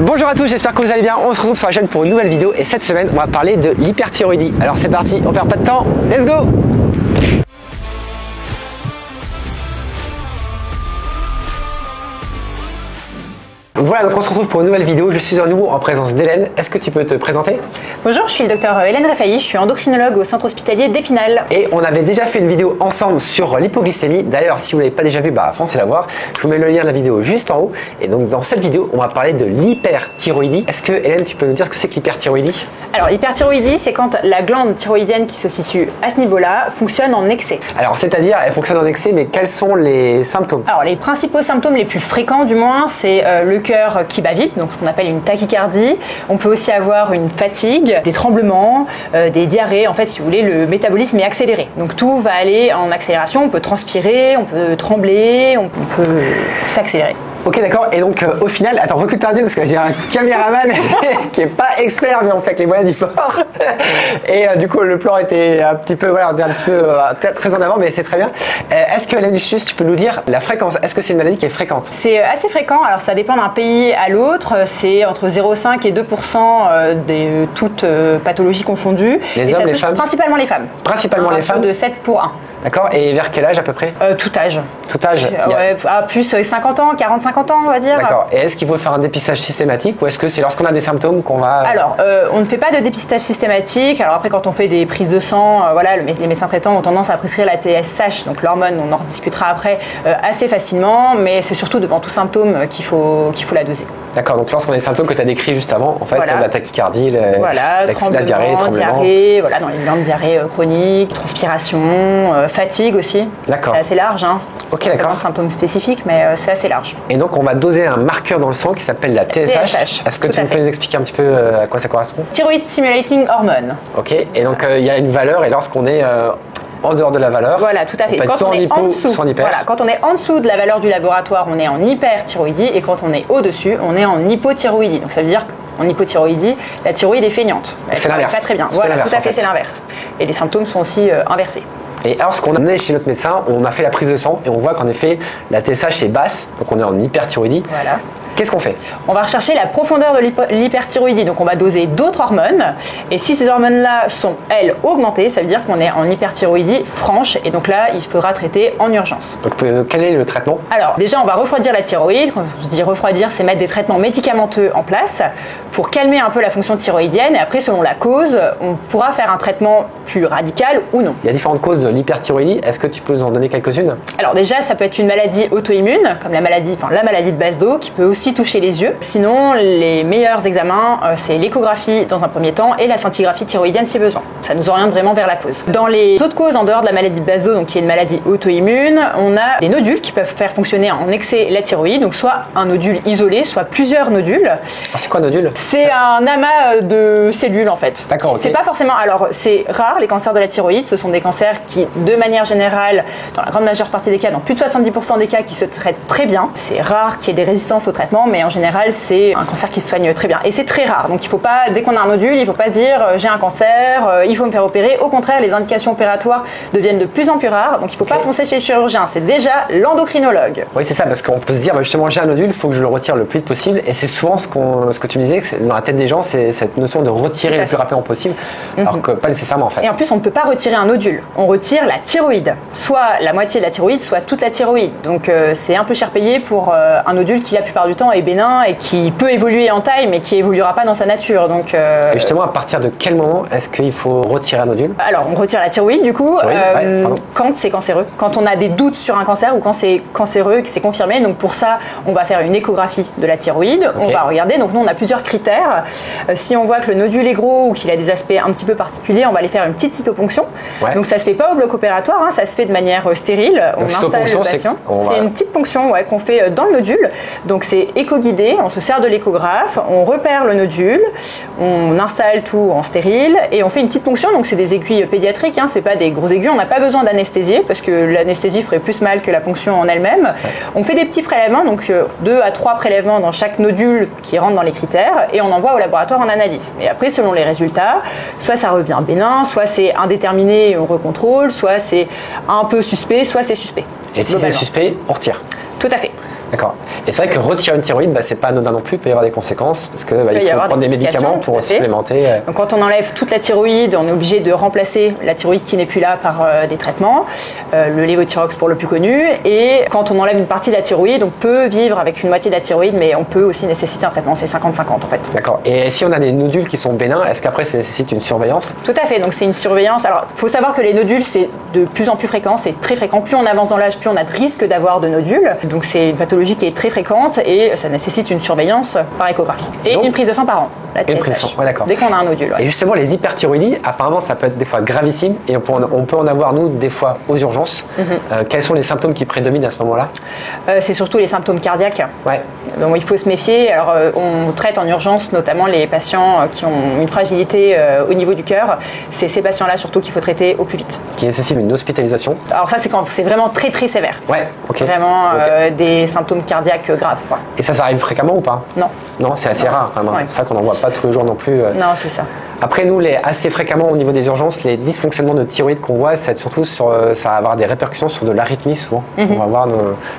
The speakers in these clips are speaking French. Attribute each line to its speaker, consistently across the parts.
Speaker 1: Bonjour à tous, j'espère que vous allez bien. On se retrouve sur la chaîne pour une nouvelle vidéo et cette semaine on va parler de l'hyperthyroïdie. Alors c'est parti, on perd pas de temps, let's go! Voilà, donc on se retrouve pour une nouvelle vidéo. Je suis à nouveau en présence d'Hélène. Est-ce que tu peux te présenter?
Speaker 2: Bonjour, je suis le docteur Hélène Refailly, je suis endocrinologue au centre hospitalier d'Épinal.
Speaker 1: Et on avait déjà fait une vidéo ensemble sur l'hypoglycémie. D'ailleurs, si vous ne l'avez pas déjà vu, foncez la voir. Je vous mets le lien de la vidéo juste en haut. Et donc dans cette vidéo, on va parler de l'hyperthyroïdie. Est-ce que Hélène, tu peux nous dire ce que c'est que l'hyperthyroïdie?
Speaker 2: Alors l'hyperthyroïdie, c'est quand la glande thyroïdienne qui se situe à ce niveau-là fonctionne en excès.
Speaker 1: Alors c'est-à-dire, elle fonctionne en excès, mais quels sont les symptômes?
Speaker 2: Alors les principaux symptômes les plus fréquents du moins, c'est le cœur qui bat vite, donc ce qu'on appelle une tachycardie. On peut aussi avoir une fatigue, des tremblements, des diarrhées. En fait, si vous voulez, le métabolisme est accéléré. Donc tout va aller en accélération. On peut transpirer, on peut trembler, on peut s'accélérer.
Speaker 1: Ok, d'accord. Et donc au final, attends, recule-toi un peu parce que j'ai un caméraman qui est pas expert, mais on fait avec les moyens du bord. Et du coup, le plan était un petit peu, voilà, on était un petit peu très en avant, mais c'est très bien. Est-ce que Hélène, juste, tu peux nous dire la fréquence? Est-ce que c'est une maladie qui est fréquente?
Speaker 2: C'est assez fréquent. Alors ça dépend d'un pays à l'autre. C'est entre 0,5 et 2% de toutes pathologies confondues.
Speaker 1: Les hommes, les femmes?
Speaker 2: Principalement les femmes.
Speaker 1: Principalement les femmes.
Speaker 2: De 7 pour 1.
Speaker 1: D'accord. Et vers quel âge à peu près?
Speaker 2: Tout âge.
Speaker 1: Tout âge.
Speaker 2: Ouais, plus 50 ans, 40-50 ans, on va dire.
Speaker 1: D'accord. Et est-ce qu'il faut faire un dépistage systématique ou est-ce que c'est lorsqu'on a des symptômes qu'on va...
Speaker 2: Alors, on ne fait pas de dépistage systématique. Alors après, quand on fait des prises de sang, voilà, les médecins traitants ont tendance à prescrire la TSH, donc l'hormone, on en discutera après, assez facilement, mais c'est surtout devant tout symptôme qu'il faut la doser.
Speaker 1: D'accord, donc lorsqu'on a des symptômes que tu as décrits juste avant, en fait,
Speaker 2: voilà.
Speaker 1: La tachycardie,
Speaker 2: la
Speaker 1: diarrhée,
Speaker 2: diarrhée, voilà, dans les glandes, diarrhée chronique, transpiration, fatigue aussi.
Speaker 1: D'accord.
Speaker 2: C'est assez large, hein.
Speaker 1: Ok, d'accord.
Speaker 2: Pas de symptômes spécifiques, mais c'est assez large.
Speaker 1: Et donc, on va doser un marqueur dans le sang qui s'appelle la TSH. Est-ce que tu peux nous expliquer un petit peu à quoi ça correspond?
Speaker 2: Thyroid Stimulating Hormone.
Speaker 1: Ok, et donc il y a une valeur, et lorsqu'on est en dehors de la valeur,
Speaker 2: voilà, tout à fait.
Speaker 1: Quand on est en dessous,
Speaker 2: voilà, quand on est en dessous de la valeur du laboratoire, on est en hyperthyroïdie, et quand on est au-dessus, on est en hypothyroïdie. Donc ça veut dire qu'en hypothyroïdie, la thyroïde est feignante.
Speaker 1: C'est l'inverse.
Speaker 2: Pas très bien. Voilà, tout à fait, c'est l'inverse. Et les symptômes sont aussi inversés.
Speaker 1: Et lorsqu'on est chez notre médecin, on a fait la prise de sang et on voit qu'en effet la TSH est basse, donc on est en hyperthyroïdie.
Speaker 2: Voilà.
Speaker 1: Qu'est-ce qu'on fait? On
Speaker 2: va rechercher la profondeur de l'hyperthyroïdie, donc on va doser d'autres hormones, et si ces hormones-là sont, elles, augmentées, ça veut dire qu'on est en hyperthyroïdie franche, et donc là, il faudra traiter en urgence.
Speaker 1: Donc quel est le traitement?
Speaker 2: Alors, déjà, on va refroidir la thyroïde. Quand je dis refroidir, c'est mettre des traitements médicamenteux en place pour calmer un peu la fonction thyroïdienne, et après, selon la cause, on pourra faire un traitement plus radical ou non.
Speaker 1: Il y a différentes causes de l'hyperthyroïdie, est-ce que tu peux nous en donner quelques-unes?
Speaker 2: Alors déjà, ça peut être une maladie auto-immune, comme la maladie de base d'eau, qui peut aussi toucher les yeux. Sinon, les meilleurs examens, c'est l'échographie dans un premier temps et la scintigraphie thyroïdienne si besoin. Ça nous oriente vraiment vers la cause. Dans les autres causes, en dehors de la maladie de base d'eau, donc qui est une maladie auto-immune, on a des nodules qui peuvent faire fonctionner en excès la thyroïde, donc soit un nodule isolé, soit plusieurs nodules.
Speaker 1: C'est quoi un nodule?
Speaker 2: C'est un amas de cellules en fait.
Speaker 1: D'accord. Okay.
Speaker 2: C'est pas forcément. Alors c'est rare les cancers de la thyroïde. Ce sont des cancers qui, de manière générale, dans la grande majeure partie des cas, dans plus de 70% des cas, qui se traitent très bien. C'est rare qu'il y ait des résistances au traitement, mais en général, c'est un cancer qui se soigne très bien. Et c'est très rare. Donc il faut pas, dès qu'on a un nodule, il faut pas se dire j'ai un cancer, il faut me faire opérer. Au contraire, les indications opératoires deviennent de plus en plus rares. Donc il faut pas foncer chez le chirurgien. C'est déjà l'endocrinologue.
Speaker 1: Oui, c'est ça, parce qu'on peut se dire justement j'ai un nodule, il faut que je le retire le plus vite possible. Et c'est souvent ce que tu me disais, que dans la tête des gens, c'est cette notion de retirer le plus rapidement possible, alors que pas nécessairement en fait.
Speaker 2: Et en plus, on ne peut pas retirer un nodule. On retire la thyroïde. Soit la moitié de la thyroïde, soit toute la thyroïde. Donc c'est un peu cher payé pour un nodule qui la plupart du temps est bénin et qui peut évoluer en taille mais qui évoluera pas dans sa nature. Donc,
Speaker 1: et justement, à partir de quel moment est-ce qu'il faut retirer un nodule?
Speaker 2: Alors on retire la thyroïde du coup quand c'est cancéreux, quand on a des doutes sur un cancer ou quand c'est cancéreux et que c'est confirmé. Donc pour ça, on va faire une échographie de la thyroïde. On va regarder. Donc nous on a plusieurs critères. Si on voit que le nodule est gros ou qu'il a des aspects un petit peu particuliers, on va aller faire une petite cytoponction. Donc ça se fait pas au bloc opératoire, ça se fait de manière stérile. On installe le patient. C'est une petite ponction qu'on fait dans le nodule. Donc c'est éco-guidé, on se sert de l'échographe, on repère le nodule, on installe tout en stérile et on fait une petite ponction. Donc c'est des aiguilles pédiatriques, c'est pas des grosses aiguilles. On n'a pas besoin d'anesthésier parce que l'anesthésie ferait plus mal que la ponction en elle-même. On fait des petits prélèvements, donc 2 à 3 prélèvements dans chaque nodule qui rentre dans les critères et on envoie au laboratoire en analyse. Et après, selon les résultats, soit ça revient bénin, soit c'est indéterminé et on recontrôle, soit c'est un peu suspect, soit c'est suspect.
Speaker 1: Et si c'est suspect, on retire.
Speaker 2: Tout à fait.
Speaker 1: D'accord. Et c'est vrai que retirer une thyroïde, c'est pas anodin non plus, il peut y avoir des conséquences parce que il faut prendre des médicaments pour supplémenter.
Speaker 2: Donc quand on enlève toute la thyroïde, on est obligé de remplacer la thyroïde qui n'est plus là par des traitements, le lévothyrox pour le plus connu. Et quand on enlève une partie de la thyroïde, on peut vivre avec une moitié de la thyroïde, mais on peut aussi nécessiter un traitement. C'est 50-50 en fait.
Speaker 1: D'accord. Et si on a des nodules qui sont bénins, est-ce qu'après ça nécessite une surveillance?
Speaker 2: Tout à fait. Donc c'est une surveillance. Alors il faut savoir que les nodules c'est de plus en plus fréquent, c'est très fréquent. Plus on avance dans l'âge, plus on a de risque d'avoir de nodules. Donc c'est une pathologie qui est très fréquente et ça nécessite une surveillance par échographie. Et donc, une prise de sang par an. La TSH,
Speaker 1: une prise de sang, ouais, d'accord.
Speaker 2: Dès qu'on a un nodule. Ouais.
Speaker 1: Et justement, les hyperthyroïdies, apparemment, ça peut être des fois gravissime et on peut en avoir, nous, des fois aux urgences. Quels sont les symptômes qui prédominent à ce moment-là?
Speaker 2: C'est surtout les symptômes cardiaques.
Speaker 1: Ouais.
Speaker 2: Donc il faut se méfier. Alors on traite en urgence notamment les patients qui ont une fragilité au niveau du cœur. C'est ces patients-là surtout qu'il faut traiter au plus vite.
Speaker 1: Qui nécessitent une hospitalisation?
Speaker 2: Alors ça c'est quand c'est vraiment très très sévère.
Speaker 1: Ouais, ok.
Speaker 2: Vraiment des symptômes cardiaques graves, quoi.
Speaker 1: Et ça arrive fréquemment ou pas?
Speaker 2: Non.
Speaker 1: Non, c'est assez rare quand même. Ouais. C'est ça qu'on n'en voit pas tous les jours non plus.
Speaker 2: Non, c'est ça.
Speaker 1: Après, nous, assez fréquemment au niveau des urgences, les dysfonctionnements de thyroïde qu'on voit, c'est surtout ça va avoir des répercussions sur de l'arythmie souvent. On va avoir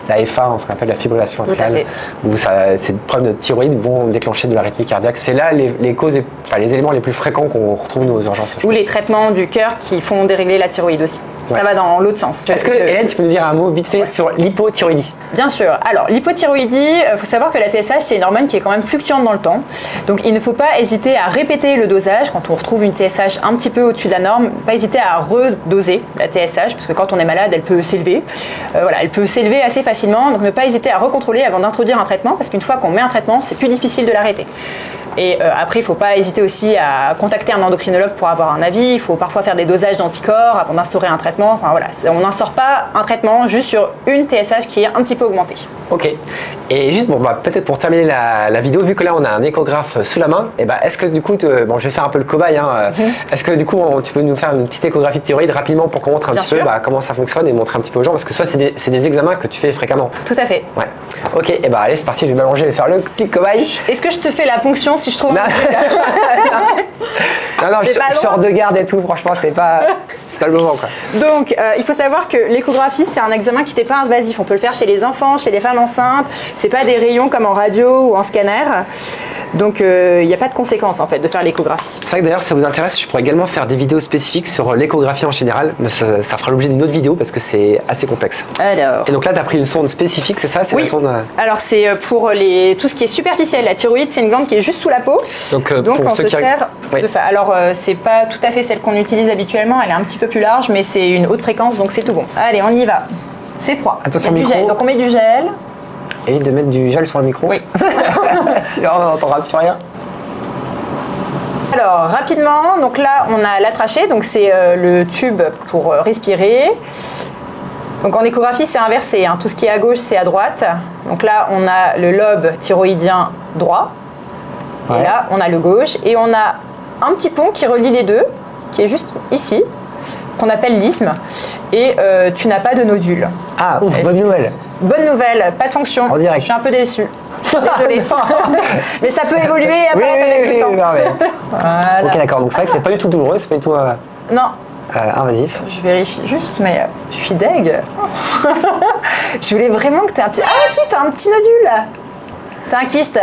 Speaker 1: la FA, ce qu'on appelle la fibrillation atriale, où ces problèmes de thyroïde vont déclencher de l'arythmie cardiaque. C'est là les causes, les éléments les plus fréquents qu'on retrouve nous, aux urgences.
Speaker 2: Ou les traitements du cœur qui font dérégler la thyroïde aussi. Ouais. Ça va dans l'autre sens.
Speaker 1: Est-ce que, Hélène, tu peux nous dire un mot vite fait sur l'hypothyroïdie?
Speaker 2: Bien sûr. Alors, l'hypothyroïdie, il faut savoir que la TSH, c'est une hormone qui est quand même fluctuante dans le temps. Donc, il ne faut pas hésiter à répéter le dosage. Quand on retrouve une TSH un petit peu au-dessus de la norme, pas hésiter à redoser la TSH, parce que quand on est malade, elle peut s'élever. Elle peut s'élever assez facilement. Donc, ne pas hésiter à recontrôler avant d'introduire un traitement, parce qu'une fois qu'on met un traitement, c'est plus difficile de l'arrêter. Et après, il ne faut pas hésiter aussi à contacter un endocrinologue pour avoir un avis. Il faut parfois faire des dosages d'anticorps avant d'instaurer un traitement. Enfin, voilà. On n'instaure pas un traitement juste sur une TSH qui est un petit peu augmentée.
Speaker 1: Ok. Et juste, peut-être pour terminer la vidéo, vu que là on a un échographe sous la main, est-ce que du coup, je vais faire un peu le cobaye, est-ce que du coup tu peux nous faire une petite échographie de thyroïde rapidement pour qu'on montre un petit peu comment ça fonctionne et montrer un petit peu aux gens, parce que ça c'est des examens que tu fais fréquemment.
Speaker 2: Tout à fait.
Speaker 1: Ouais. Ok, allez, c'est parti, je vais m'allonger, je vais faire le petit cobaye.
Speaker 2: Est-ce que je te fais la ponction si je trouve
Speaker 1: non, je sors de garde et tout, franchement, c'est pas le moment, quoi.
Speaker 2: Donc, il faut savoir que l'échographie, c'est un examen qui n'est pas invasif. On peut le faire chez les enfants, chez les femmes enceintes. C'est pas des rayons comme en radio ou en scanner. Donc, il n'y a pas de conséquences, en fait, de faire l'échographie.
Speaker 1: C'est vrai que d'ailleurs, si ça vous intéresse, je pourrais également faire des vidéos spécifiques sur l'échographie en général. Mais ça fera l'objet d'une autre vidéo parce que c'est assez complexe.
Speaker 2: Alors.
Speaker 1: Et donc là, tu as pris une sonde spécifique, c'est ça?
Speaker 2: Oui.
Speaker 1: La sonde...
Speaker 2: Alors, c'est pour tout ce qui est superficiel. La thyroïde, c'est une glande qui est juste sous la peau. Donc on se sert de ça. Alors, c'est pas tout à fait celle qu'on utilise habituellement. Elle est un petit peu plus large, mais c'est une haute fréquence, donc c'est tout bon. Allez, on y va. C'est froid.
Speaker 1: Attention,
Speaker 2: il y a du gel. Donc on met du gel.
Speaker 1: Évite de mettre du gel sur le micro.
Speaker 2: Oui.
Speaker 1: Sinon, on n'entendra plus rien.
Speaker 2: Alors, rapidement, donc là, on a la trachée, donc c'est le tube pour respirer. Donc en échographie, c'est inversé. Tout ce qui est à gauche, c'est à droite. Donc là, on a le lobe thyroïdien droit. Ouais. Et là, on a le gauche. Et on a un petit pont qui relie les deux, qui est juste ici, qu'on appelle l'isthme. Et tu n'as pas de nodule.
Speaker 1: Ah, ouf, bonne nouvelle.
Speaker 2: Bonne nouvelle, pas de fonction.
Speaker 1: En direct.
Speaker 2: Je suis un peu déçue. Désolée. Mais ça peut évoluer avec le temps.
Speaker 1: Voilà. Ok, d'accord. Donc c'est vrai que c'est pas du tout douloureux, c'est pas du tout
Speaker 2: non.
Speaker 1: Invasif.
Speaker 2: Je vérifie juste, mais je suis deg. Je voulais vraiment que tu aies un petit... Ah si, tu as un petit nodule là. Tu as un kyste.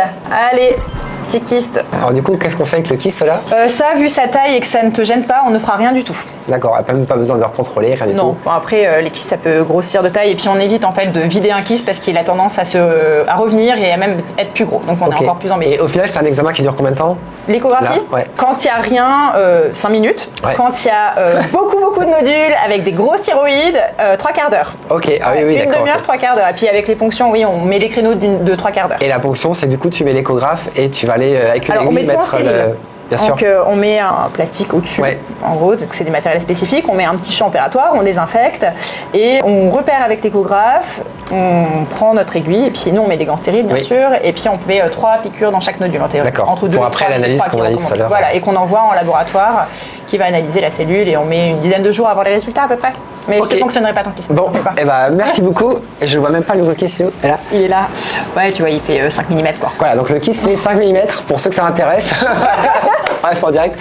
Speaker 2: Allez, petit kyste.
Speaker 1: Alors du coup, qu'est-ce qu'on fait avec le kyste là?
Speaker 2: Ça, vu sa taille et que ça ne te gêne pas, on ne fera rien du tout.
Speaker 1: D'accord, même pas besoin de le contrôler, rien du tout.
Speaker 2: Non, bon, après les kystes ça peut grossir de taille et puis on évite en fait de vider un kyste parce qu'il a tendance à revenir et à même être plus gros. Donc on est encore plus embêté.
Speaker 1: Et au final, c'est un examen qui dure combien de temps?
Speaker 2: L'échographie, quand il n'y a rien, 5 minutes. Ouais. Quand il y a beaucoup de nodules avec des grosses thyroïdes, 3 quarts d'heure.
Speaker 1: Ok, ah oui,
Speaker 2: d'accord. Une demi-heure, 3 quarts d'heure. Et puis avec les ponctions, oui, on met des créneaux de 3 quarts d'heure.
Speaker 1: Et la ponction, c'est du coup, tu mets l'échographe et tu vas aller avec une aiguille mettre
Speaker 2: Bien sûr. Donc on met un plastique au-dessus, en gros, c'est des matériels spécifiques, on met un petit champ opératoire, on désinfecte et on repère avec l'échographe, on prend notre aiguille et puis nous on met des gants stériles bien sûr et puis on fait 3 piqûres dans chaque nodule en théorie.
Speaker 1: D'accord,
Speaker 2: entre 2
Speaker 1: pour après l'analyse qu'on a dit tout à l'heure.
Speaker 2: Voilà, et qu'on envoie en laboratoire qui va analyser la cellule et on met une dizaine de jours à avoir les résultats à peu près. Mais je ne fonctionnerai pas ton kyste.
Speaker 1: Bon, merci beaucoup. Et je vois même pas le kyste.
Speaker 2: Il est là. Ouais, tu vois, il fait 5 mm quoi.
Speaker 1: Voilà, donc le kyste fait 5 mm pour ceux que ça intéresse. Bref, en direct.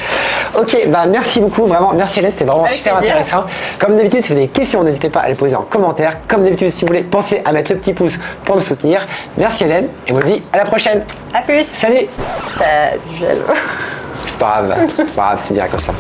Speaker 1: Ok, bah merci beaucoup, vraiment. Merci Hélène, c'était vraiment
Speaker 2: avec
Speaker 1: super
Speaker 2: plaisir.
Speaker 1: intéressant. Comme d'habitude, si vous avez des questions, n'hésitez pas à les poser en commentaire. Comme d'habitude, si vous voulez, pensez à mettre le petit pouce pour me soutenir. Merci Hélène, et on vous dit à la prochaine.
Speaker 2: À plus.
Speaker 1: Salut.
Speaker 2: T'as du gel.
Speaker 1: C'est pas grave, c'est bien comme ça.